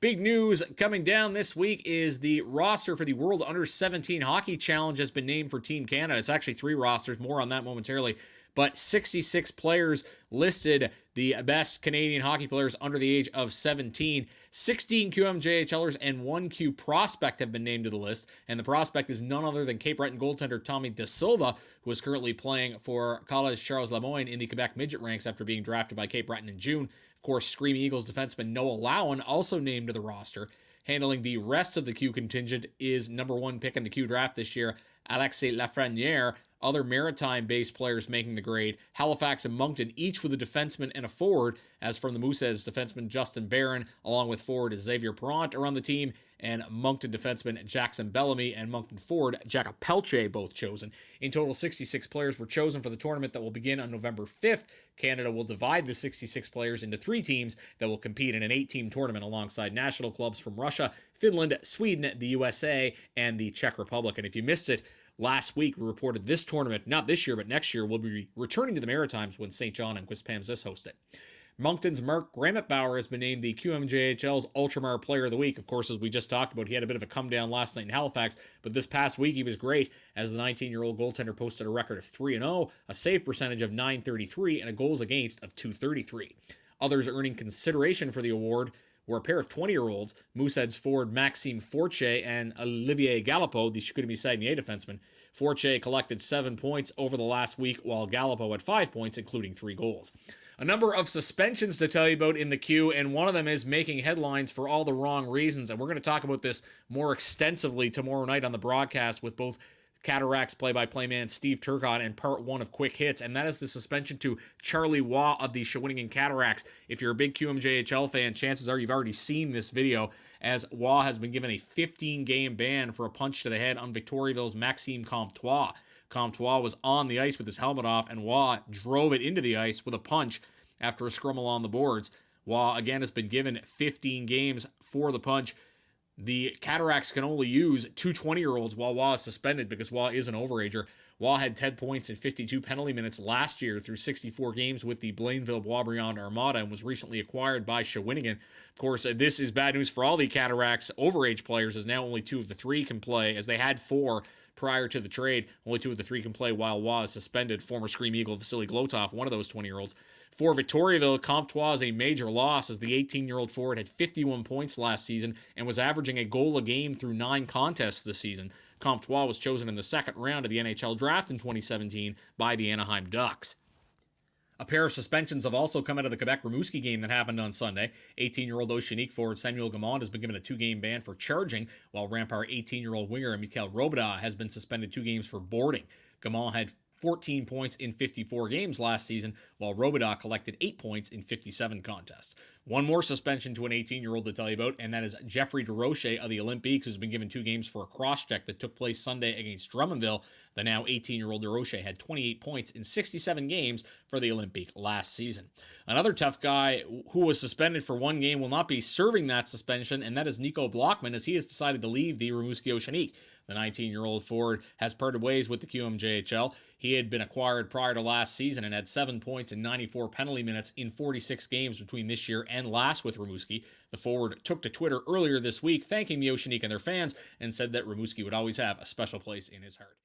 Big news coming down this week is the roster for the World Under-17 Hockey Challenge has been named for Team Canada. It's actually 3 rosters, more on that momentarily. But 66 players listed, the best Canadian hockey players under the age of 17. 16 QMJHLers and 1 Q prospect have been named to the list. And the prospect is none other than Cape Breton goaltender Tommy Da Silva, who is currently playing for College Charles Lamoine in the Quebec midget ranks after being drafted by Cape Breton in June. Of course, Screaming Eagles defenseman Noah Lowen also named to the roster. Handling the rest of the Q contingent is number 1 pick in the Q draft this year, Alexis Lafreniere. Other Maritime-based players making the grade, Halifax and Moncton, each with a defenseman and a forward. As from the Mooseheads, defenseman Justin Barron, along with forward Xavier Perrant, are on the team, and Moncton defenseman Jackson Bellamy and Moncton forward Jacob Pelche both chosen. In total, 66 players were chosen for the tournament that will begin on November 5th. Canada will divide the 66 players into 3 teams that will compete in an 8-team tournament alongside national clubs from Russia, Finland, Sweden, the USA, and the Czech Republic. And if you missed it, last week, we reported this tournament, not this year, but next year, will be returning to the Maritimes when St. John and Quispamsis host it. Moncton's Mark Grammet-Bauer has been named the QMJHL's Ultramar Player of the Week. Of course, as we just talked about, he had a bit of a come-down last night in Halifax, but this past week he was great as the 19-year-old goaltender posted a record of 3-0, a save percentage of .933, and a goals against of .233. Others earning consideration for the award were a pair of 20-year-olds, Mooseheads forward Maxime Fortier and Olivier Galipeau, the Chicoutimi-Saguenay defenseman. Fortier collected 7 points over the last week, while Galipeau had 5 points, including 3 goals. A number of suspensions to tell you about in the Q, and one of them is making headlines for all the wrong reasons, and we're going to talk about this more extensively tomorrow night on the broadcast with both Cataracts play-by-play man Steve Turcotte and part 1 of Quick Hits, and that is the suspension to Charlie Waugh of the Shawinigan Cataracts. If you're a big QMJHL fan, chances are you've already seen this video, as Waugh has been given a 15-game ban for a punch to the head on Victoriaville's Maxime Comtois. Comtois was on the ice with his helmet off, and Waugh drove it into the ice with a punch after a scrum along the boards. Waugh, again, has been given 15 games for the punch. The Cataracts can only use 2 20-year-olds while Waugh is suspended because Waugh is an overager. Waugh had 10 points in 52 penalty minutes last year through 64 games with the Blainville-Boisbriand Armada and was recently acquired by Shawinigan. Of course, this is bad news for all the Cataracts overage players, as now only 2 of the 3 can play, as they had 4 prior to the trade. Only 2 of the 3 can play while Waugh is suspended. Former Scream Eagle Vasily Glotov, one of those 20-year-olds. For Victoriaville, Comtois is a major loss as the 18-year-old forward had 51 points last season and was averaging a goal a game through 9 contests this season. Comtois was chosen in the second round of the NHL draft in 2017 by the Anaheim Ducks. A pair of suspensions have also come out of the Quebec-Rimouski game that happened on Sunday. 18-year-old Oceanique forward Samuel Gamond has been given a 2-game ban for charging, while Rampart 18-year-old winger Mikhail Robida has been suspended 2 games for boarding. Gamond had 14 points in 54 games last season, while Robida collected 8 points in 57 contests. One more suspension to an 18-year-old to tell you about, and that is Jeffrey DeRoche of the Olympiques, who's been given 2 games for a cross-check that took place Sunday against Drummondville. The now 18-year-old DeRoche had 28 points in 67 games for the Olympique last season. Another tough guy who was suspended for 1 game will not be serving that suspension, and that is Nico Blockman, as he has decided to leave the Rimouski Oceanique. The 19-year-old forward has parted ways with the QMJHL. He had been acquired prior to last season and had 7 points in 94 penalty minutes in 46 games between this year and last with Rimouski. The forward took to Twitter earlier this week thanking the Oceanique and their fans and said that Rimouski would always have a special place in his heart.